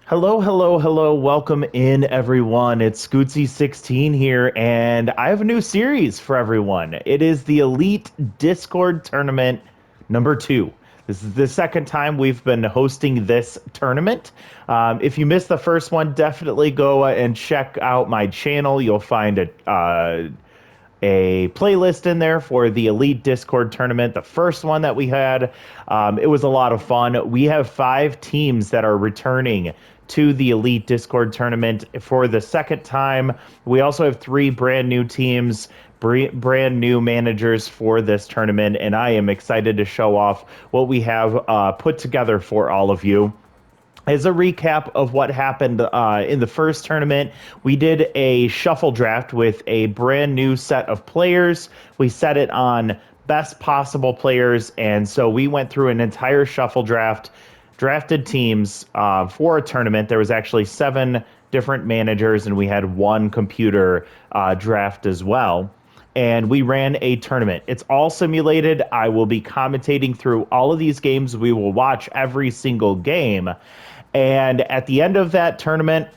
Hello, hello, hello. Welcome in, everyone. It's Scootsy16 here, and I have a new series for everyone. It is the Elite Discord Tournament number 2. This is the second time we've been hosting this tournament. If you missed the first one, definitely go and check out my channel. You'll find a playlist in there for the Elite Discord tournament. The first one that we had, it was a lot of fun. We have 5 teams that are returning to the Elite Discord tournament for the second time. We also have 3 brand new teams, brand new managers for this tournament, and I am excited to show off what we have put together for all of you. As a recap of what happened in the first tournament, we did a shuffle draft with a brand new set of players. We set it on best possible players, and so we went through an entire shuffle draft, drafted teams for a tournament. There was actually 7 different managers, and we had 1 computer draft as well. And we ran a tournament. It's all simulated. I will be commentating through all of these games. We will watch every single game. And at the end of that tournament,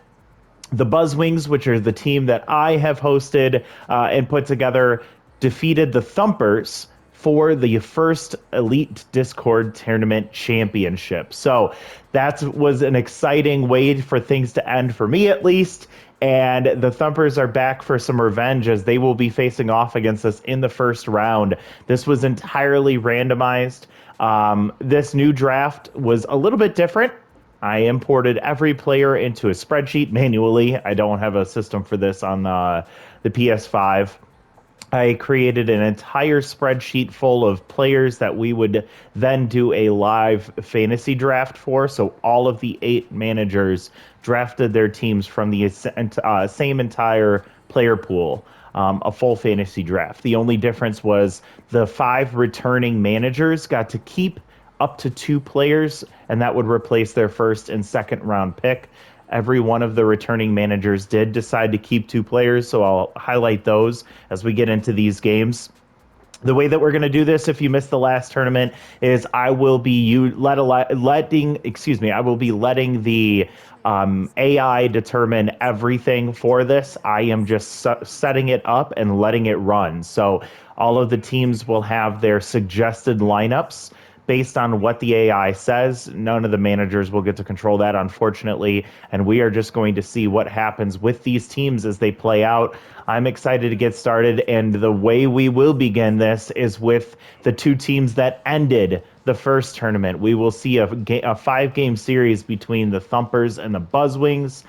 the Buzzwings, which are the team that I have hosted and put together, defeated the Thumpers for the first Elite Discord Tournament Championship. So that was an exciting way for things to end, for me at least. And the Thumpers are back for some revenge as they will be facing off against us in the first round. This was entirely randomized. This new draft was a little bit different. I imported every player into a spreadsheet manually. I don't have a system for this on the PS5. I created an entire spreadsheet full of players that we would then do a live fantasy draft for. So all of the 8 managers drafted their teams from the same entire player pool, a full fantasy draft. The only difference was the 5 returning managers got to keep up to 2 players, and that would replace their first and second round pick. Every one of the returning managers did decide to keep 2 players, so I'll highlight those as we get into these games. The way that we're going to do this, if you missed the last tournament, is I will be letting the AI determine everything for this. I am just setting it up and letting it run. So all of the teams will have their suggested lineups based on what the AI says. None of the managers will get to control that, unfortunately, and we are just going to see what happens with these teams as they play out. I'm excited to get started, and the way we will begin this is with the 2 teams that ended the first tournament. We will see a 5-game series between the Thumpers and the Buzzwings.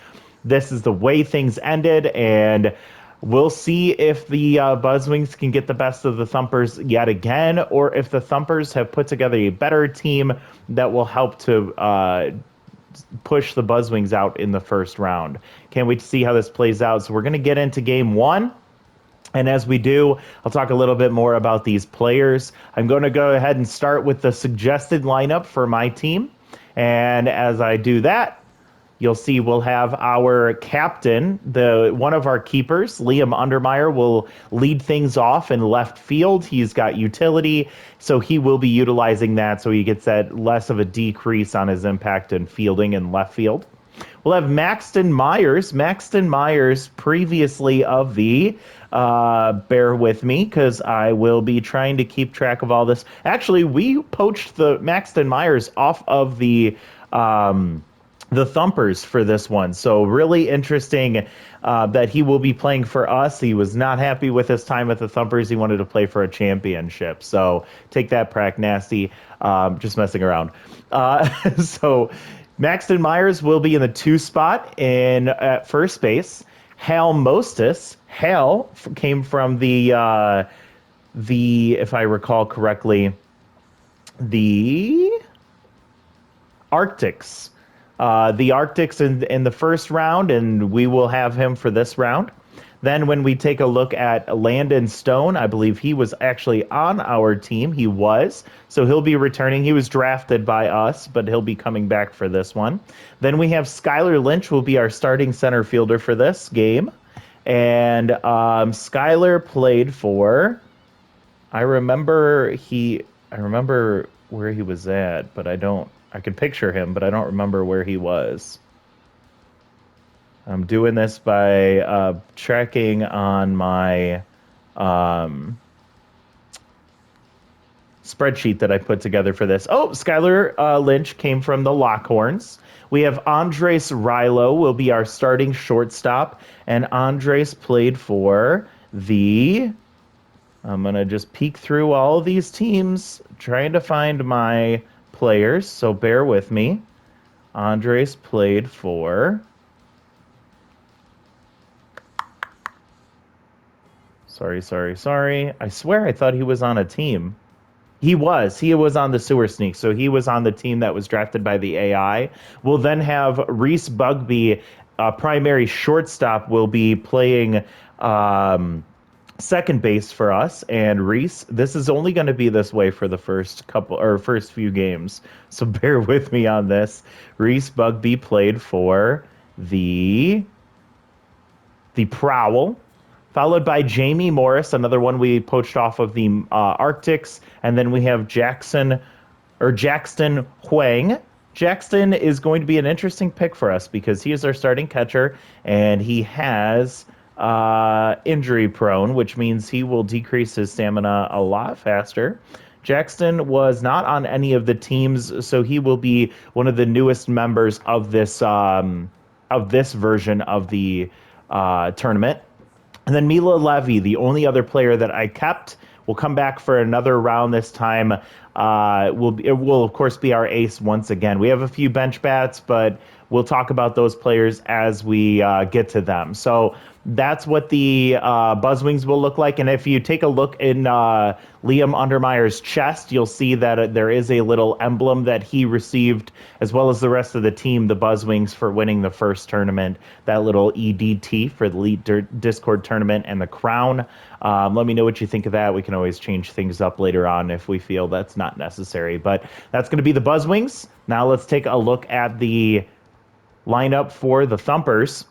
This is the way things ended, and we'll see if the Buzzwings can get the best of the Thumpers yet again, or if the Thumpers have put together a better team that will help to push the Buzzwings out in the first round. Can't wait to see how this plays out. So we're going to get into game 1. And as we do, I'll talk a little bit more about these players. I'm going to go ahead and start with the suggested lineup for my team. And as I do that, you'll see we'll have our captain, one of our keepers, Liam Undermeyer, will lead things off in left field. He's got utility, so he will be utilizing that, so he gets that less of a decrease on his impact and fielding in left field. We'll have Maxton Myers. Maxton Myers, previously of the, bear with me, because I will be trying to keep track of all this. Actually, we poached the Maxton Myers off of the Thumpers for this one. So really interesting that he will be playing for us. He was not happy with his time at the Thumpers. He wanted to play for a championship. So take that, Prac Nasty. Just messing around. So Maxton Myers will be in the 2 spot at first base. Hal Mostis. Hal came from the if I recall correctly, the Arctics. The Arctics in the first round, and we will have him for this round. Then when we take a look at Landon Stone, I believe he was actually on our team. He was. So he'll be returning. He was drafted by us, but he'll be coming back for this one. Then we have Skylar Lynch will be our starting center fielder for this game. And Skylar played for, I remember where he was at, but I can picture him, but I don't remember where he was. I'm doing this by tracking on my spreadsheet that I put together for this. Oh, Skylar Lynch came from the Lockhorns. We have Andres Rilo will be our starting shortstop, and Andres played for the. I'm gonna just peek through all of these teams, trying to find my players. So bear with me. Andres played for. Sorry. I swear I thought he was on a team. He was. He was on the Sewer Sneak, so he was on the team that was drafted by the AI. We'll then have Reese Bugby, primary shortstop, will be playing second base for us. And Reese, this is only going to be this way for the first few games, so bear with me on this. Reese Bugby played for the Prowl, followed by Jamie Morris, another one we poached off of the Arctics, and then we have Jackson Huang. Jackson is going to be an interesting pick for us because he is our starting catcher, and he has injury prone, which means he will decrease his stamina a lot faster. Jackson was not on any of the teams, so he will be one of the newest members of this version of the tournament. And then Mila Levy, the only other player that I kept, will come back for another round this time. It will, of course, be our ace once again. We have a few bench bats, but we'll talk about those players as we get to them. So that's what the Buzzwings will look like. And if you take a look in Liam Undermeyer's chest, you'll see that there is a little emblem that he received, as well as the rest of the team, the Buzzwings, for winning the first tournament. That little EDT for the Elite Discord tournament and the crown. Let me know what you think of that. We can always change things up later on if we feel that's not necessary. But that's going to be the Buzzwings. Now let's take a look at the lineup for the Thumpers.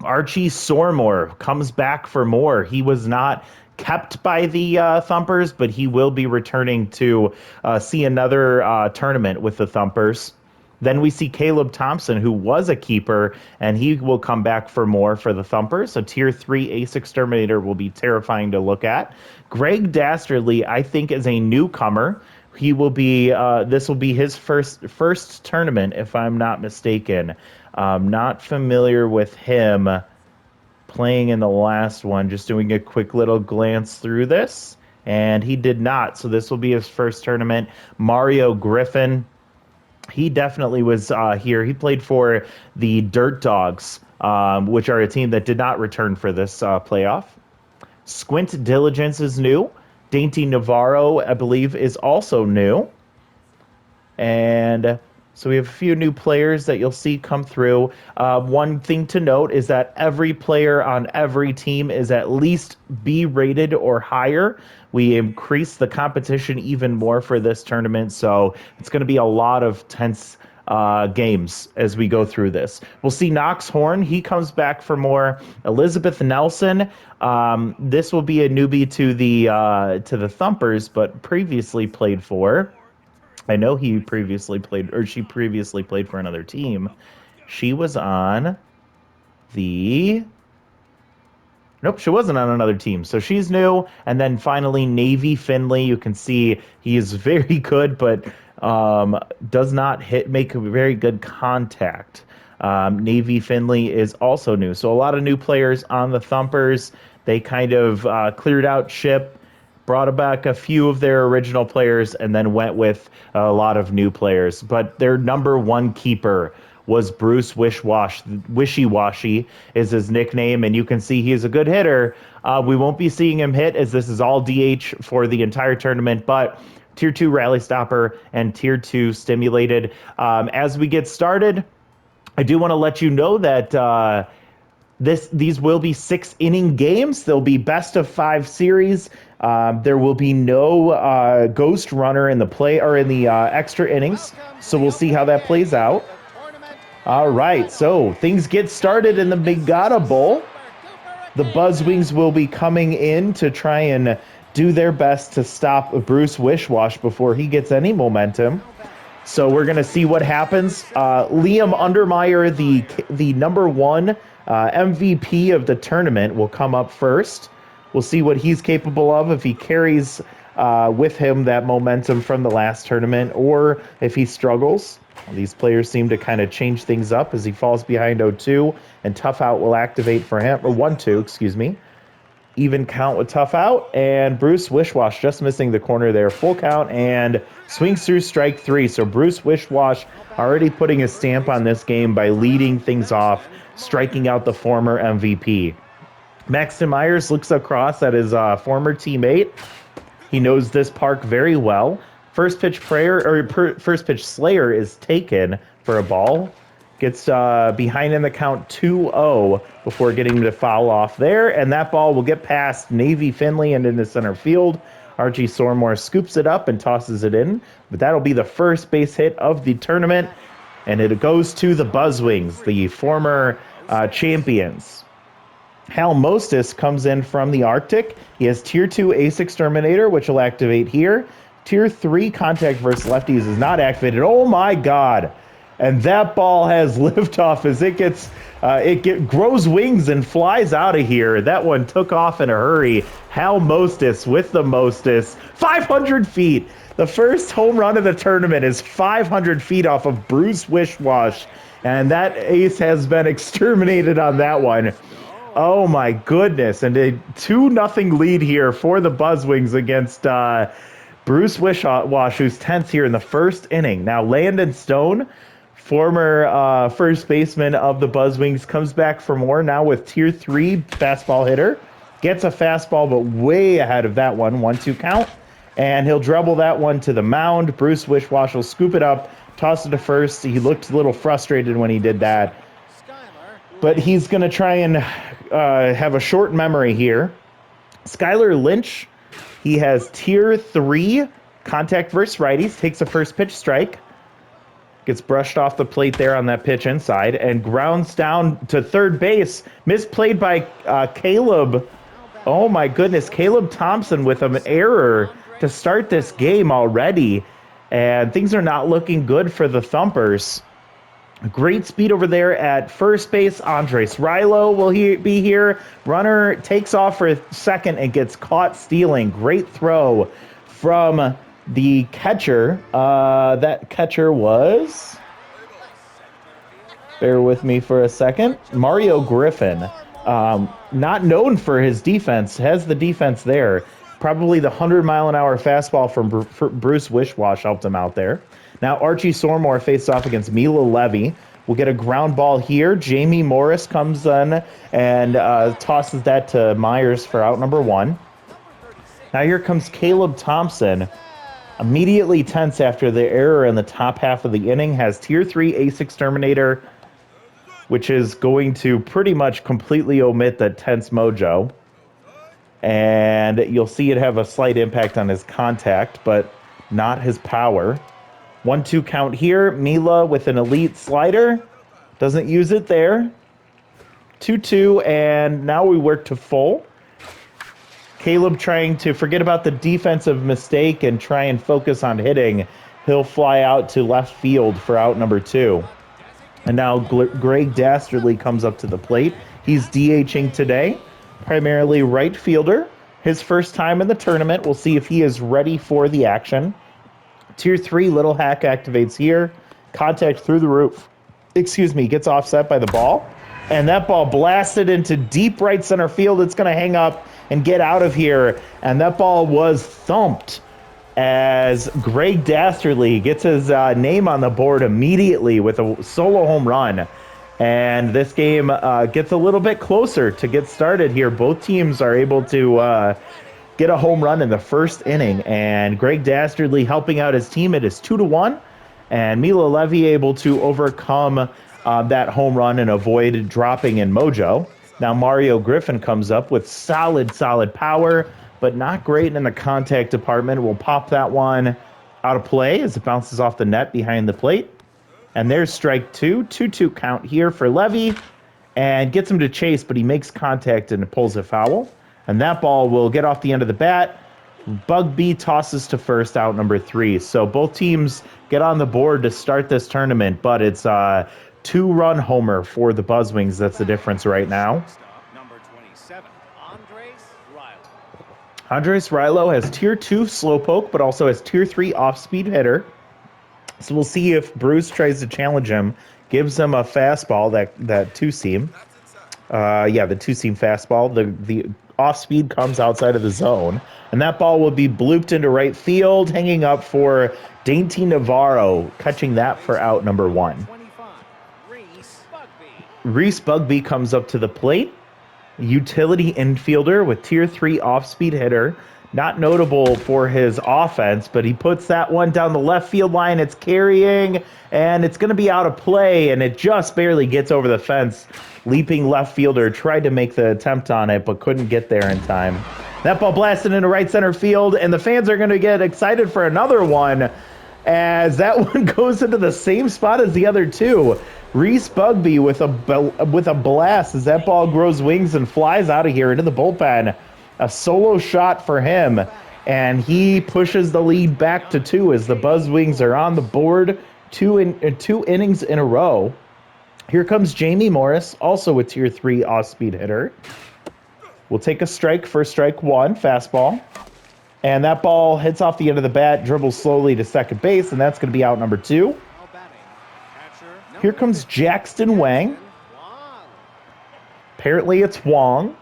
Archie Sormore comes back for more. He was not kept by the Thumpers, but he will be returning to see another tournament with the Thumpers. Then we see Caleb Thompson, who was a keeper, and he will come back for more for the Thumpers. A Tier 3 Ace Exterminator will be terrifying to look at. Greg Dastardly, I think, is a newcomer. He will be. This will be his first tournament, if I'm not mistaken. Not familiar with him playing in the last one. Just doing a quick little glance through this, and he did not. So this will be his first tournament. Mario Griffin, he definitely was here. He played for the Dirt Dogs, which are a team that did not return for this playoff. Squint Diligence is new. Dainty Navarro, I believe, is also new. And so we have a few new players that you'll see come through. One thing to note is that every player on every team is at least B rated or higher. We increase the competition even more for this tournament, so it's going to be a lot of tense games as we go through this. We'll see Knox Horn. He comes back for more. Elizabeth Nelson. This will be a newbie to the Thumpers, but previously played for. I know he previously played, or she previously played for another team. She was on the. Nope, she wasn't on another team. So she's new. And then finally, Navy Finley. You can see he is very good, but does not make a very good contact. Navy Finley is also new. So a lot of new players on the Thumpers. They kind of cleared out ship, brought back a few of their original players, and then went with a lot of new players. But their number one keeper was Bruce Wishy Washy is his nickname, and you can see he's a good hitter. We won't be seeing him hit, as this is all DH for the entire tournament, but Tier 2 Rally Stopper and Tier 2 Stimulated. As we get started, I do want to let you know that these will be 6-inning games. They'll be best of 5 series. There will be no ghost runner in the extra innings, so we'll see how that plays out. All right, so things get started in the Bigata Bowl. The Buzzwings will be coming in to try and do their best to stop Bruce Wishwash before he gets any momentum. So we're going to see what happens. Liam Undermeyer, the number one MVP of the tournament will come up first. We'll see what he's capable of, if he carries with him that momentum from the last tournament, or if he struggles. These players seem to kind of change things up as he falls behind 0-2, and Tough Out will activate for him, or 1-2, excuse me. Even count with Tough Out, and Bruce Wishwash just missing the corner there. Full count, and swings through strike 3. So Bruce Wishwash already putting a stamp on this game by leading things off, striking out the former MVP. Maxton Myers looks across at his former teammate. He knows this park very well. First pitch Slayer is taken for a ball. Gets behind in the count 2-0 before getting to foul off there. And that ball will get past Navy Finley and into center field. Archie Sormore scoops it up and tosses it in. But that'll be the first base hit of the tournament. And it goes to the Buzzwings, the former champions. Hal Mostis comes in from the Arctic. He has Tier 2 Ace Exterminator, which will activate here. Tier 3 Contact versus Lefties is not activated. Oh my God. And that ball has liftoff as it grows wings and flies out of here. That one took off in a hurry. Hal Mostis with the Mostis. 500 feet. The first home run of the tournament is 500 feet off of Bruce Wishwash. And that ace has been exterminated on that one. Oh my goodness. And a 2-0 lead here for the Buzzwings against Bruce Wishwash, who's 10th here in the first inning. Now Landon Stone, former first baseman of the Buzzwings, comes back for more now with Tier 3 fastball hitter. Gets a fastball, but way ahead of that one. 1-2 count. And he'll dribble that one to the mound. Bruce Wishwash will scoop it up, toss it to first. He looked a little frustrated when he did that. But he's going to try and have a short memory here. Skylar Lynch, he has Tier 3 Contact versus righties. Takes a first pitch strike. Gets brushed off the plate there on that pitch inside and grounds down to third base. Misplayed by Caleb. Oh my goodness, Caleb Thompson with an error to start this game already. And things are not looking good for the Thumpers. Great speed over there at first base. Andres Rilo will be here. Runner takes off for second and gets caught stealing. Great throw from the catcher. That catcher was... Bear with me for a second. Mario Griffin. Not known for his defense. Has the defense there. Probably the 100-mile-an-hour fastball from Bruce Wishwash helped him out there. Now Archie Sormore faced off against Mila Levy. We'll get a ground ball here. Jamie Morris comes in and tosses that to Myers for out number 1. Now here comes Caleb Thompson. Immediately tense after the error in the top half of the inning. Has Tier 3 Ace Exterminator, which is going to pretty much completely omit that tense mojo. And you'll see it have a slight impact on his contact, but not his power. 1-2 count here. Mila with an elite slider. Doesn't use it there. 2-2, and now we work to full. Caleb trying to forget about the defensive mistake and try and focus on hitting. He'll fly out to left field for out number 2. And now Greg Dastardly comes up to the plate. He's DHing today, primarily right fielder. His first time in the tournament. We'll see if he is ready for the action. Tier 3 Little Hack activates here. Contact through the roof. Gets offset by the ball. And that ball blasted into deep right center field. It's going to hang up and get out of here. And that ball was thumped as Greg Dastardly gets his name on the board immediately with a solo home run. And this game gets a little bit closer to get started here. Both teams are able to get a home run in the first inning. And Greg Dastardly helping out his team. It is 2-1. And Mila Levy able to overcome that home run and avoid dropping in mojo. Now Mario Griffin comes up with solid power, but not great in the contact department. We'll pop that one out of play as it bounces off the net behind the plate. And there's strike 2. 2-2 count here for Levy. And gets him to chase, but he makes contact and pulls a foul. And that ball will get off the end of the bat. Bugby tosses to first, out number 3. So both teams get on the board to start this tournament, but it's 2-run homer for the Buzzwings. That's the difference right now. Andres Rilo has Tier 2 Slowpoke, but also has Tier 3 Off-Speed Hitter. So we'll see if Bruce tries to challenge him, gives him a fastball, that two-seam. The two-seam fastball. The off-speed comes outside of the zone, and that ball will be blooped into right field, hanging up for Dainty Navarro, catching that for out number 1. Reese Bugby comes up to the plate. Utility infielder with Tier 3 off-speed hitter. Not notable for his offense, but he puts that one down the left field line. It's carrying, and it's going to be out of play, and it just barely gets over the fence. Leaping left fielder tried to make the attempt on it, but couldn't get there in time. That ball blasted into right center field, and the fans are going to get excited for another one, as that one goes into the same spot as the other two. Reese Bugby with a blast as that ball grows wings and flies out of here into the bullpen. A solo shot for him, and he pushes the lead back to 2 as the Buzzwings are on the board 2 innings in a row. Here comes Jamie Morris, also a Tier 3 off-speed hitter. We'll take a strike for strike 1, fastball. And that ball hits off the end of the bat, dribbles slowly to second base, and that's going to be out number 2. Here comes Jackson Wang. Apparently it's Wong.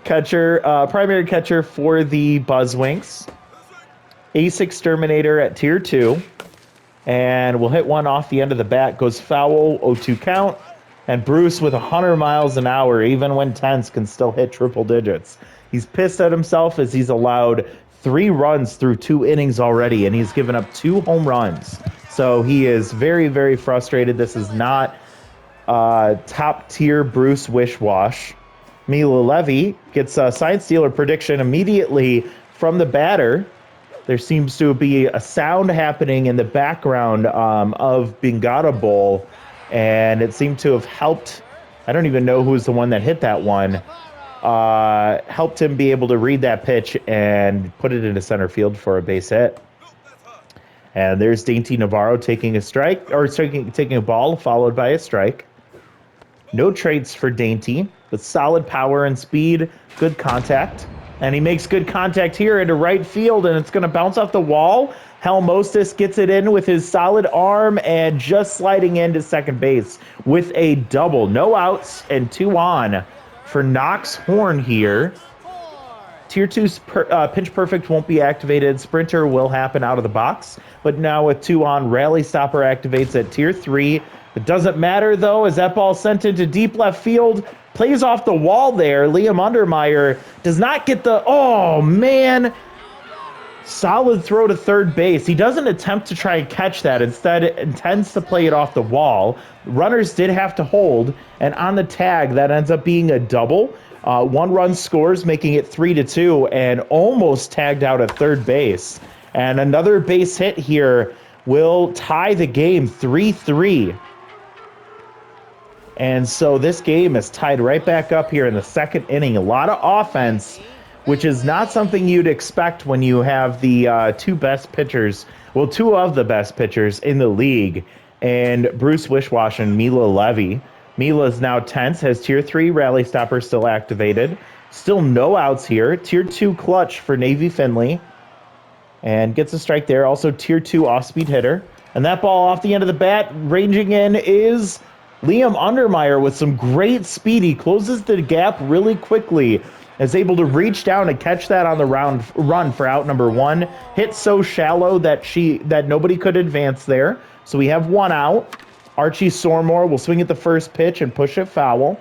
Primary catcher for the Buzzwings. Ace Exterminator at Tier 2. And we'll hit one off the end of the bat. Goes foul, 0-2 count. And Bruce with 100 miles an hour, even when tense, can still hit triple digits. He's pissed at himself as he's allowed 3 runs through 2 innings already, and he's given up 2 home runs. So he is very, very frustrated. This is not top-tier Bruce wish-wash. Mila Levy gets a side stealer prediction immediately from the batter. There seems to be a sound happening in the background of Bingata Bowl, and it seemed to have helped. I don't even know who's the one that hit that one. Helped him be able to read that pitch and put it into center field for a base hit. And there's Dainty Navarro taking a strike, or taking a ball followed by a strike. No traits for Dainty, but solid power and speed, good contact. And he makes good contact here into right field, and it's going to bounce off the wall. Helmostis gets it in with his solid arm and just sliding into second base with a double. No outs and 2 on for Knox Horn here. Tier 2's pinch perfect won't be activated. Sprinter will happen out of the box. But now with 2 on, Rally Stopper activates at Tier 3. It doesn't matter, though, as that ball sent into deep left field. Plays off the wall there. Liam Undermeyer does not get the... Oh, man. Solid throw to third base. He doesn't attempt to try and catch that. Instead, intends to play it off the wall. Runners did have to hold. And on the tag, that ends up being a double. 1 run scores, making it 3-2, and almost tagged out at third base. And another base hit here will tie the game 3-3. And so this game is tied right back up here in the second inning. A lot of offense, which is not something you'd expect when you have the 2 best pitchers, well, 2 of the best pitchers in the league, and Bruce Wishwash and Mila Levy. Mila is now tense, has Tier 3 Rally Stopper still activated. Still no outs here. Tier 2 clutch for Navy Finley. And gets a strike there. Also Tier 2 off-speed hitter. And that ball off the end of the bat, ranging in, is Liam Undermeyer with some great speed. He closes the gap really quickly. Is able to reach down and catch that on the run for out number 1. Hit so shallow that nobody could advance there. So we have 1 out. Archie Sormore will swing at the first pitch and push it foul.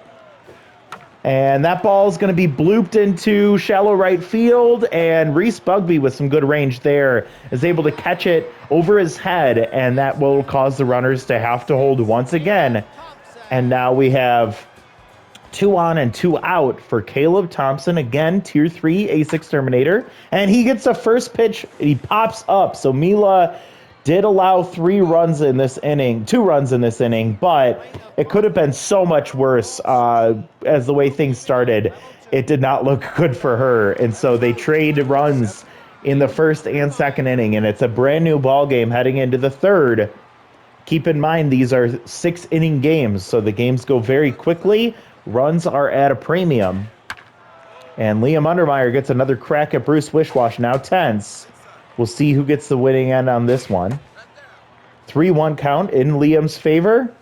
And that ball is going to be blooped into shallow right field, and Reese Bugby with some good range there is able to catch it over his head, and that will cause the runners to have to hold once again. And now we have 2 on and 2 out for Caleb Thompson, again, Tier 3 Ace Exterminator, and he gets the first pitch, he pops up. So Mila did allow 2 runs in this inning, but it could have been so much worse as the way things started. It did not look good for her, and so they trade runs in the first and second inning, and it's a brand new ball game heading into the third. Keep in mind, these are 6-inning games, so the games go very quickly. Runs are at a premium. And Liam Undermeyer gets another crack at Bruce Wishwash, now tense. We'll see who gets the winning end on this one. 3-1 count in Liam's favor.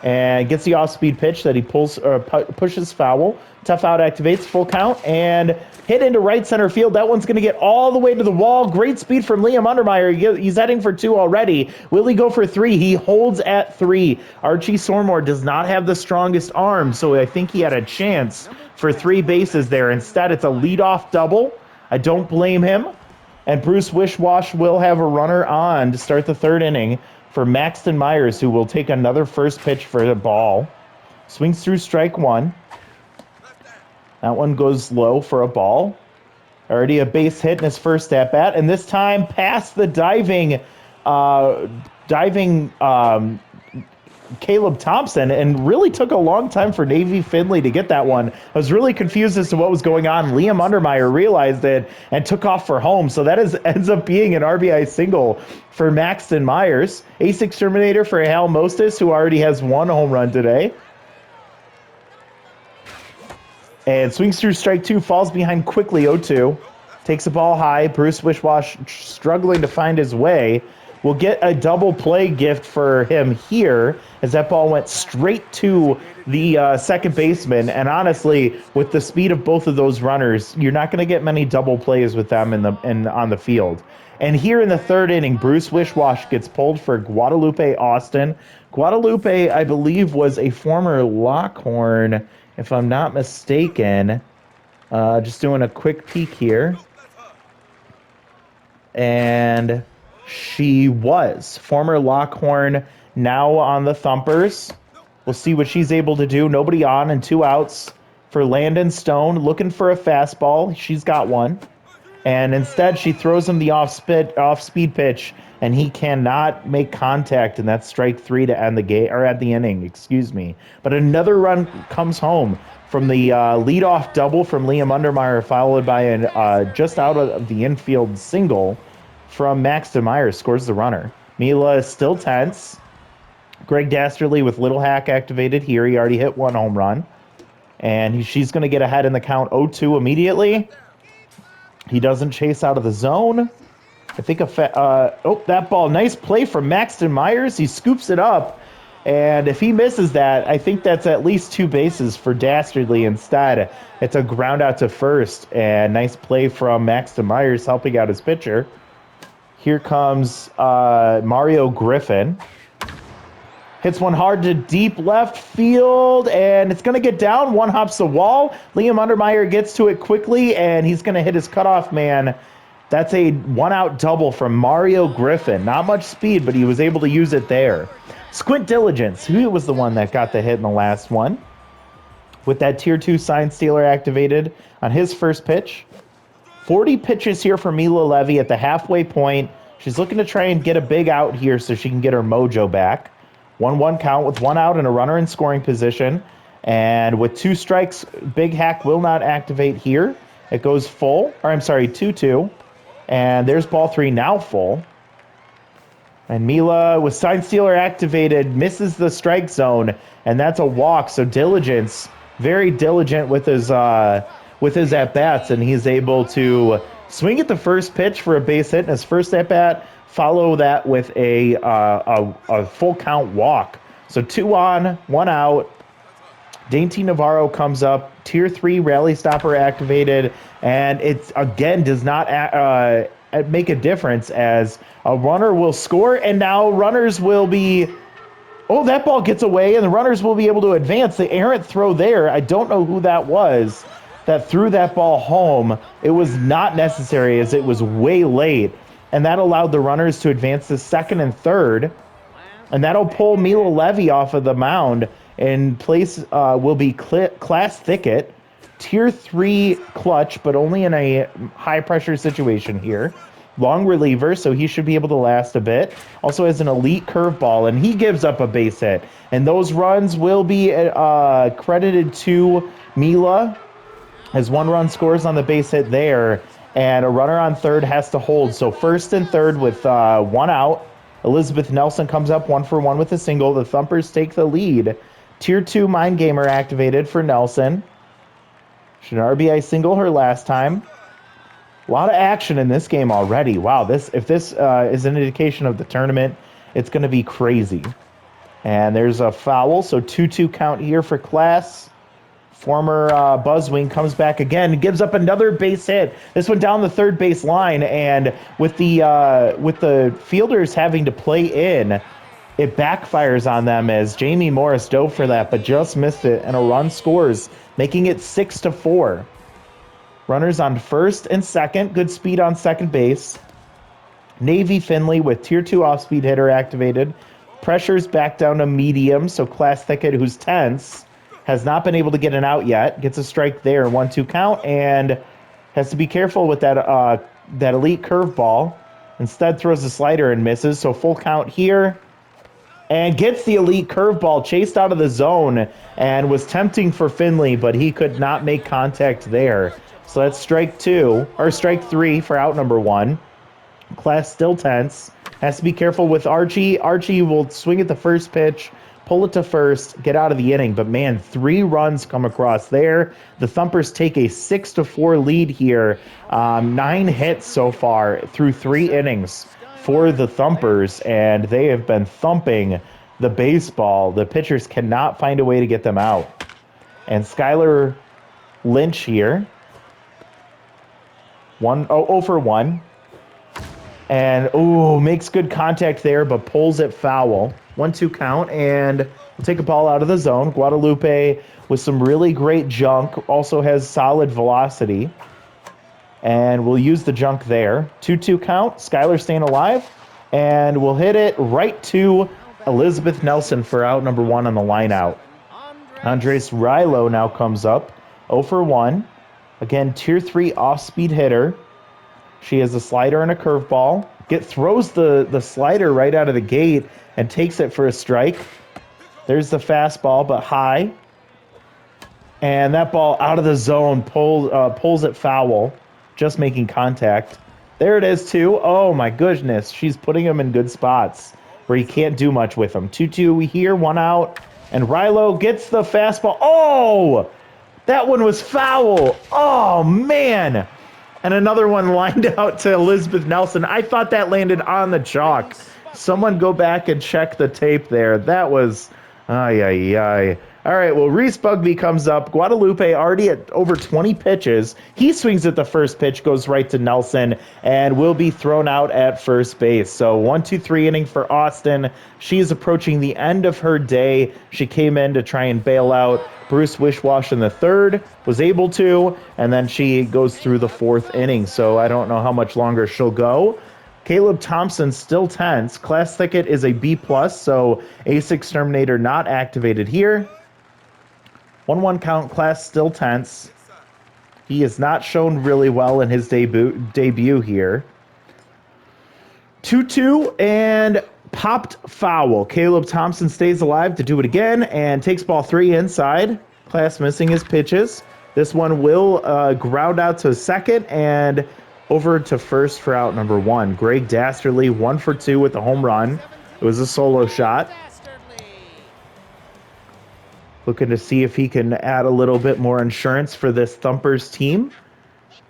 And gets the off-speed pitch that he pushes foul. Tough out activates, full count, and hit into right center field. That one's going to get all the way to the wall. Great speed from Liam Undermeyer. He's heading for 2 already. Will he go for 3? He holds at 3. Archie Sormore does not have the strongest arm, so I think he had a chance for 3 bases there. Instead, it's a leadoff double. I don't blame him. And Bruce Wishwash will have a runner on to start the 3rd inning for Maxton Myers, who will take another first pitch for the ball. Swings through strike 1. That one goes low for a ball. Already a base hit in his first at-bat, and this time past the diving Caleb Thompson, and really took a long time for Navy Finley to get that one. I was really confused as to what was going on. Liam Undermeyer realized it and took off for home, so that ends up being an RBI single for Maxton Myers. Ace exterminator for Hal Mostis, who already has 1 home run today. And swings through strike 2, falls behind quickly, 0-2. Takes the ball high. Bruce Wishwash struggling to find his way. We'll get a double play gift for him here, as that ball went straight to the second baseman. And honestly, with the speed of both of those runners, you're not going to get many double plays with them on the field. And here in the 3rd inning, Bruce Wishwash gets pulled for Guadalupe Austin. Guadalupe, I believe, was a former Lockhorn, if I'm not mistaken. Just doing a quick peek here. And she was former Lockhorn, now on the Thumpers. We'll see what she's able to do. Nobody on and 2 outs for Landon Stone, looking for a fastball. She's got one. And instead, she throws him the off-speed pitch, and he cannot make contact, and that's strike 3 to end the game, or at the inning, excuse me. But another run comes home from the leadoff double from Liam Undermeyer, followed by a just out of the infield single from Maxton Myers, scores the runner. Mila is still tense. Greg Dastardly with Little Hack activated here. He already hit 1 home run. And she's going to get ahead in the count 0-2 immediately. He doesn't chase out of the zone. I think that ball, nice play from Maxton Myers. He scoops it up. And if he misses that, I think that's at least 2 bases for Dastardly. Instead, it's a ground out to first. And nice play from Maxton Myers helping out his pitcher. Here comes Mario Griffin. Hits one hard to deep left field, and it's going to get down. One hops the wall. Liam Undermeyer gets to it quickly, and he's going to hit his cutoff man. That's a 1-out double from Mario Griffin. Not much speed, but he was able to use it there. Squint Diligence, who was the one that got the hit in the last one, with that Tier 2 sign stealer activated on his first pitch. 40 pitches here for Mila Levy at the halfway point. She's looking to try and get a big out here so she can get her mojo back. 1-1 count with 1 out and a runner in scoring position. And with 2 strikes, Big Hack will not activate here. It goes full, 2-2. And there's ball 3 now full. And Mila, with sign stealer activated, misses the strike zone, and that's a walk. So Diligence, very diligent with his at-bats, and he's able to swing at the first pitch for a base hit in his first at-bat, follow that with a full count walk. So 2 on, 1 out. Dainty Navarro comes up, Tier 3 rally stopper activated, and it again does not make a difference as a runner will score, and now runners will be... Oh, that ball gets away, and the runners will be able to advance. The errant throw there, I don't know who that was that threw that ball home. It was not necessary as it was way late, and that allowed the runners to advance to second and third, and that'll pull Mila Levy off of the mound. In place will be Class Thicket, Tier 3 clutch, but only in a high-pressure situation here. Long reliever, so he should be able to last a bit. Also has an elite curveball, and he gives up a base hit. And those runs will be credited to Mila, as 1 run scores on the base hit there, and a runner on third has to hold. So first and third with 1 out. Elizabeth Nelson comes up 1-for-1 with a single. The Thumpers take the lead. Tier 2 Mind Gamer activated for Nelson. She an RBI single her last time. A lot of action in this game already. Wow, if this is an indication of the tournament, it's going to be crazy. And there's a foul, so 2-2 count here for Class. Former Buzzwing comes back again, gives up another base hit. This one down the third base line, and with the fielders having to play in, it backfires on them as Jamie Morris dove for that, but just missed it, and a run scores, making it 6-4. Runners on first and second. Good speed on second base. Navy Finley with Tier 2 off-speed hitter activated. Pressure's back down to medium, so Class Thicket, who's tense, has not been able to get an out yet. Gets a strike there, 1-2 count, and has to be careful with that that elite curveball. Instead throws a slider and misses, so full count here. And gets the elite curveball, chased out of the zone, and was tempting for Finley, but he could not make contact there. So that's strike 3 for out number 1. Class still tense. Has to be careful with Archie. Archie will swing at the first pitch, pull it to first, get out of the inning. But man, 3 runs come across there. The Thumpers take a 6-4 lead here. 9 hits so far through 3 innings for the Thumpers, and they have been thumping the baseball. The pitchers cannot find a way to get them out. And Skylar Lynch here. 0 for 1. And, makes good contact there, but pulls it foul. 1-2 count, and we'll take a ball out of the zone. Guadalupe with some really great junk, also has solid velocity. And we'll use the junk there. 2-2 count, Skylar staying alive, and we'll hit it right to Elizabeth Nelson for out number 1 on the line out. Andres Rilo now comes up, 0 for 1. Again, Tier 3 off-speed hitter. She has a slider and a curveball. Throws the slider right out of the gate and takes it for a strike. There's the fastball, but high. And that ball out of the zone pulls it foul, just making contact. There it is, too. Oh, my goodness. She's putting him in good spots where you can't do much with him. 2-2 here, 1 out. And Rilo gets the fastball. Oh! That one was foul. Oh, man. And another one lined out to Elizabeth Nelson. I thought that landed on the chalk. Someone go back and check the tape there. That was... Ay. All right, well, Reese Bugby comes up. Guadalupe already at over 20 pitches. He swings at the first pitch, goes right to Nelson, and will be thrown out at first base. So 1-2-3 inning for Austin. She is approaching the end of her day. She came in to try and bail out Bruce Wishwash in the third, was able to, and then she goes through the 4th inning. So I don't know how much longer she'll go. Caleb Thompson still tense. Class Thicket is a B+, so Ace Exterminator not activated here. 1-1 count, Class still tense. He has not shown really well in his debut here. 2-2 and popped foul. Caleb Thompson stays alive to do it again and takes ball 3 inside. Class missing his pitches. This one will ground out to second and over to first for out number 1. Greg Dastardly 1 for 2 with the home run. It was a solo shot. Looking to see if he can add a little bit more insurance for this Thumpers team,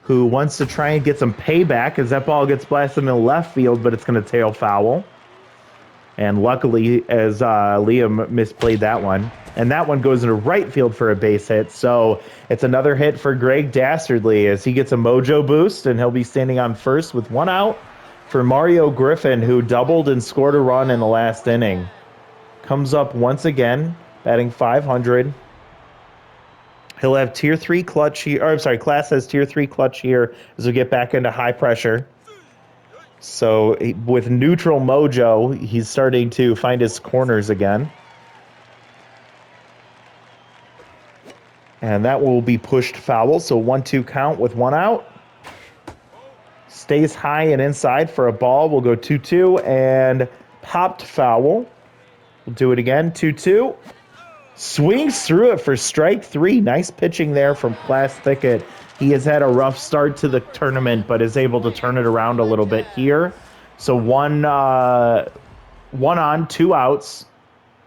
who wants to try and get some payback as that ball gets blasted in the left field, but it's going to tail foul. And luckily, as Liam misplayed that one. And that one goes into right field for a base hit. So it's another hit for Greg Dastardly as he gets a mojo boost, and he'll be standing on first with 1 out for Mario Griffin, who doubled and scored a run in the last inning. Comes up once again, batting .500. He'll have Tier 3 clutch here. Or, I'm sorry, Class has Tier 3 clutch here as we get back into high pressure. So with neutral mojo, he's starting to find his corners again. And that will be pushed foul. So 1-2 count with 1 out. Stays high and inside for a ball. We'll go 2-2 and popped foul. We'll do it again, 2-2. Swings through it for strike 3. Nice pitching there from Class Thicket. He has had a rough start to the tournament, but is able to turn it around a little bit here. So one 1 on, 2 outs.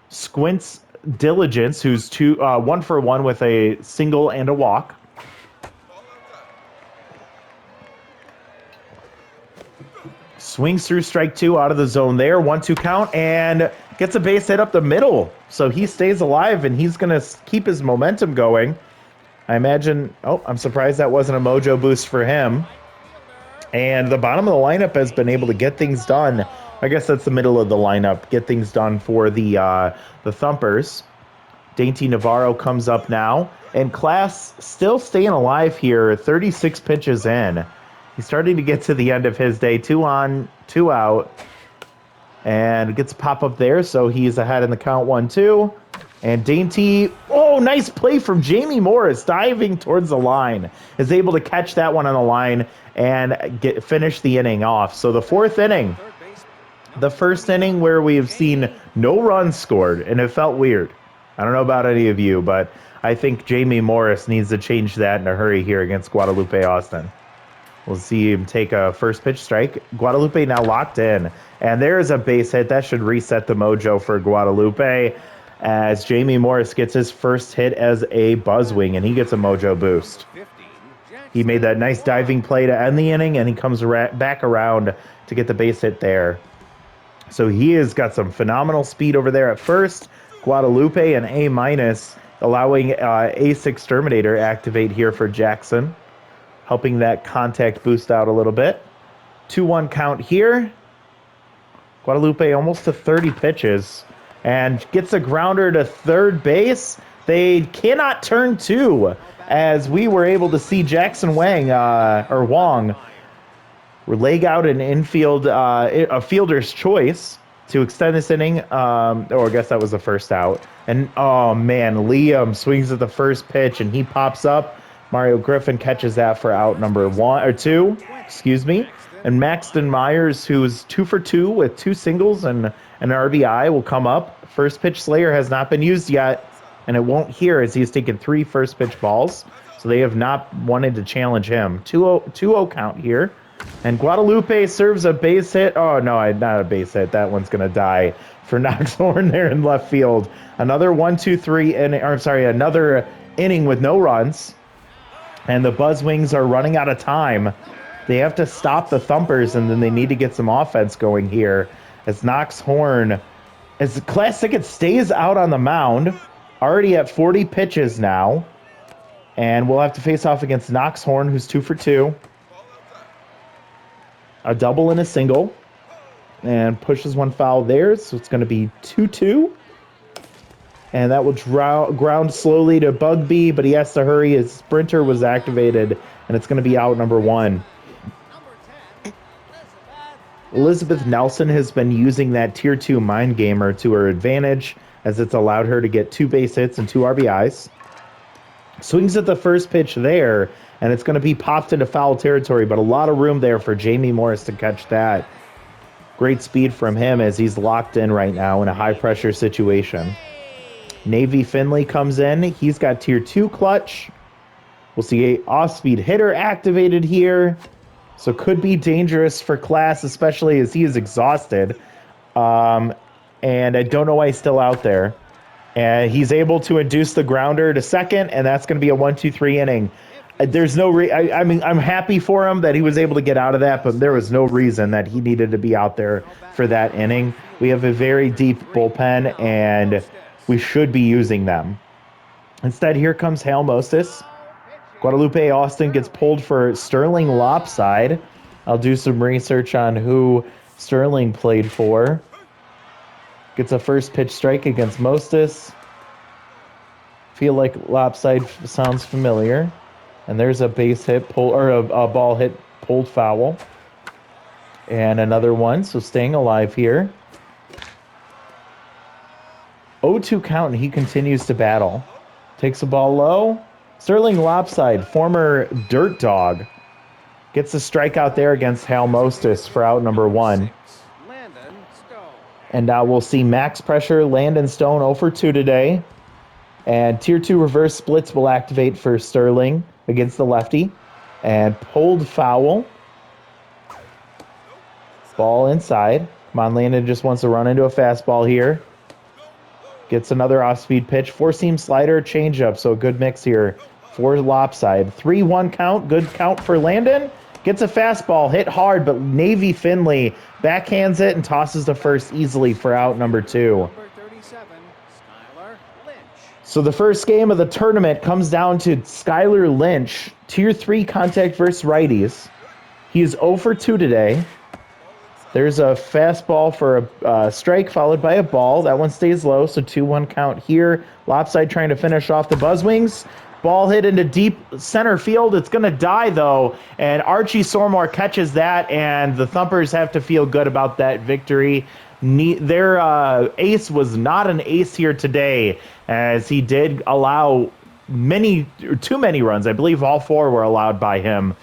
Squints Diligence, who's 1 for 1 with a single and a walk. Swings through strike 2 out of the zone there. 1-2 count and gets a base hit up the middle. So he stays alive and he's going to keep his momentum going. I imagine, I'm surprised that wasn't a mojo boost for him. And the bottom of the lineup has been able to get things done. I guess that's the middle of the lineup. Get things done for the Thumpers. Dainty Navarro comes up now. And Class still staying alive here, 36 pitches in. He's starting to get to the end of his day. 2 on, 2 out. And gets a pop up there, so he's ahead in the count 1-2. And Dainty, nice play from Jamie Morris, diving towards the line. Is able to catch that one on the line and finish the inning off. So the 4th inning, the first inning where we have seen no runs scored, and it felt weird. I don't know about any of you, but I think Jamie Morris needs to change that in a hurry here against Guadalupe Austin. We'll see him take a first pitch strike. Guadalupe now locked in. And there's a base hit. That should reset the mojo for Guadalupe as Jamie Morris gets his first hit as a Buzzwing, and he gets a mojo boost. He made that nice diving play to end the inning, and he comes back around to get the base hit there. So he has got some phenomenal speed over there at first. Guadalupe an A-, allowing Ace Exterminator activate here for Jackson, helping that contact boost out a little bit. 2-1 count here. Guadalupe almost to 30 pitches and gets a grounder to third base. They cannot turn 2 as we were able to see Jackson Wong leg out an infield, a fielder's choice to extend this inning. I guess that was the first out. And Liam swings at the first pitch and he pops up. Mario Griffin catches that for out number 2, And Maxton Myers, who's 2 for 2 with 2 singles and an RBI, will come up. First pitch Slayer has not been used yet, and it won't here as he's taken 3 first pitch balls. So they have not wanted to challenge him. 2-0 count here. And Guadalupe serves a base hit. Oh, no, not a base hit. That one's going to die for Knox Horn there in left field. Another 1-2-3 another inning with no runs. And the Buzzwings are running out of time. They have to stop the Thumpers, and then they need to get some offense going here. As Knox Horn, as Class Ticket stays out on the mound, already at 40 pitches now. And we'll have to face off against Knox Horn, who's 2 for 2. A double and a single. And pushes one foul there, so it's going to be 2-2. And that will ground slowly to Bugby, but he has to hurry. His sprinter was activated, and it's going to be out number 1. Elizabeth Nelson has been using that Tier 2 Mind Gamer to her advantage, as it's allowed her to get 2 base hits and 2 RBIs. Swings at the first pitch there, and it's going to be popped into foul territory, but a lot of room there for Jamie Morris to catch that. Great speed from him as he's locked in right now in a high-pressure situation. Navy Finley comes in. He's got Tier 2 clutch. We'll see a off-speed hitter activated here. So could be dangerous for Class, especially as he is exhausted. And I don't know why he's still out there. And he's able to induce the grounder to second, and that's going to be a 1-2-3 inning. There's no I'm happy for him that he was able to get out of that, but there was no reason that he needed to be out there for that inning. We have a very deep bullpen, and we should be using them. Instead, here comes Hale Mostis. Guadalupe Austin gets pulled for Sterling Lopside. I'll do some research on who Sterling played for. Gets a first pitch strike against Mostis. Feel like Lopside sounds familiar. And there's a base hit, a ball hit pulled foul. And another one, so staying alive here. 0-2 count, and he continues to battle. Takes the ball low. Sterling Lopside, former Dirt Dog, gets a strikeout there against Hale Mostis for out number 1. And now we'll see max pressure. Landon Stone 0 for 2 today. And Tier 2 reverse splits will activate for Sterling against the lefty. And pulled foul. Ball inside. Come on, Landon just wants to run into a fastball here. Gets another off-speed pitch. 4-seam slider, changeup. So a good mix here for lopside. 3-1 count. Good count for Landon. Gets a fastball, hit hard, but Navy Finley backhands it and tosses to first easily for out number 2. So the first game of the tournament comes down to Skylar Lynch, Tier 3 contact versus righties. He is 0 for 2 today. There's a fastball for a strike followed by a ball. That one stays low, so 2-1 count here. Lopside trying to finish off the Buzzwings. Ball hit into deep center field. It's going to die, though, and Archie Sormore catches that, and the Thumpers have to feel good about that victory. Their ace was not an ace here today, as he did allow too many runs. I believe all 4 were allowed by him.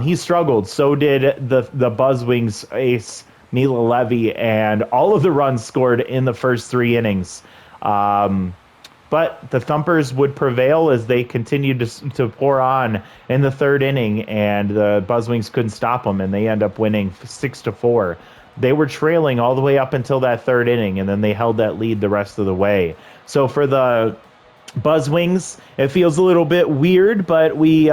He struggled. So did the Buzzwings ace, Mila Levy, and all of the runs scored in the first 3 innings. But the Thumpers would prevail as they continued to pour on in the 3rd inning, and the Buzzwings couldn't stop them, and they end up winning 6-4. They were trailing all the way up until that 3rd inning, and then they held that lead the rest of the way. So for the Buzzwings, it feels a little bit weird, but we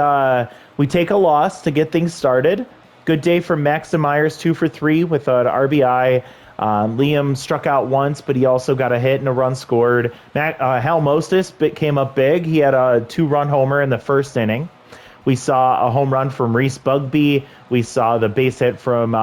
take a loss to get things started. Good day for Max Myers, 2 for 3 with an RBI. Liam struck out once, but he also got a hit and a run scored. Hal Mostis came up big. He had a 2-run homer in the 1st inning. We saw a home run from Reese Bugby. We saw the base hit from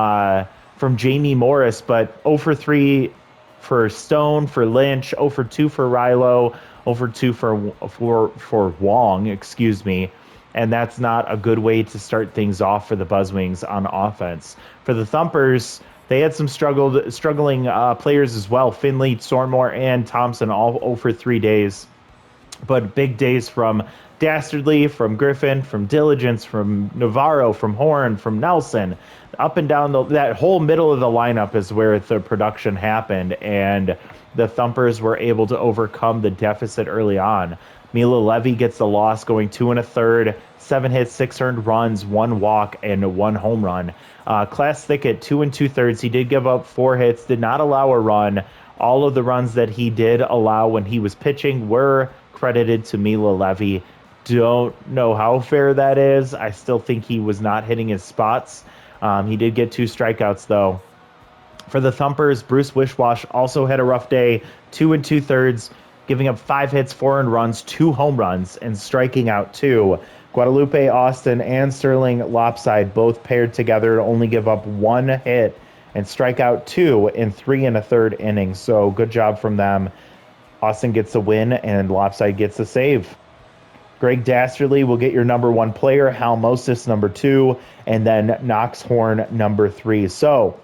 Jamie Morris, but 0 for 3 for Stone, for Lynch, 0 for 2 for Rilo, 0 for 2 for Wong, excuse me. And that's not a good way to start things off for the Buzzwings on offense. For the Thumpers, they had some struggling players as well. Finley, Sormore, and Thompson all 0 for 3 days. But big days from Dastardly, from Griffin, from Diligence, from Navarro, from Horn, from Nelson. Up and down that whole middle of the lineup is where the production happened. And the Thumpers were able to overcome the deficit early on. Mila Levy gets the loss, going 2 1/3, 7 hits, 6 earned runs, 1 walk, and 1 home run. Class Thicket, 2 2/3. He did give up 4 hits, did not allow a run. All of the runs that he did allow when he was pitching were credited to Mila Levy. Don't know how fair that is. I still think he was not hitting his spots. He did get 2 strikeouts, though. For the Thumpers, Bruce Wishwash also had a rough day, 2 2/3, giving up 5 hits, 4 earned runs, 2 home runs, and striking out 2. Guadalupe Austin and Sterling Lopside both paired together to only give up 1 hit and strike out 2 in 3 1/3 innings. So good job from them. Austin gets the win, and Lopside gets the save. Greg Dastardly will get your number 1 player, Hal Mostis number 2, and then Knox Horn number 3. So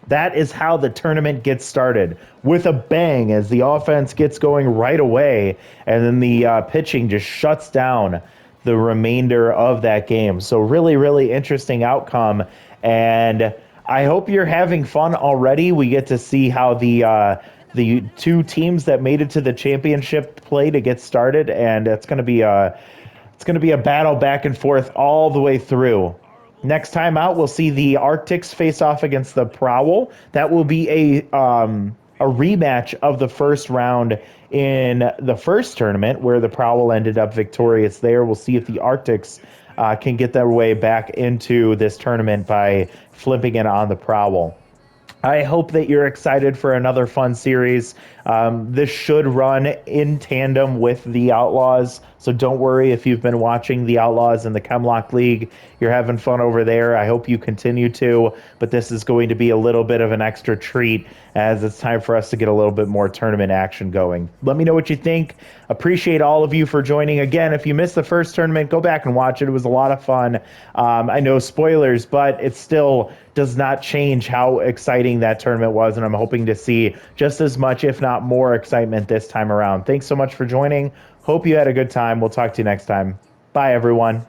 that is how the tournament gets started, with a bang as the offense gets going right away, and then the pitching just shuts down the remainder of that game. So really, really interesting outcome, and I hope you're having fun already. We get to see how the 2 teams that made it to the championship play to get started, and it's going to be a battle back and forth all the way through. Next time out, we'll see the Arctics face off against the Prowl. That will be a rematch of the first round in the first tournament, where the Prowl ended up victorious there. We'll see if the Arctics can get their way back into this tournament by flipping it on the Prowl. I hope that you're excited for another fun series. This should run in tandem with the Outlaws, so don't worry if you've been watching the Outlaws in the Chemlock League. You're having fun over there. I hope you continue to, but this is going to be a little bit of an extra treat as it's time for us to get a little bit more tournament action going. Let me know what you think. Appreciate all of you for joining. Again, if you missed the first tournament, go back and watch it. It was a lot of fun. I know spoilers, but it still does not change how exciting that tournament was, and I'm hoping to see just as much, if not more, excitement this time around. Thanks so much for joining. Hope you had a good time. We'll talk to you next time. Bye, everyone.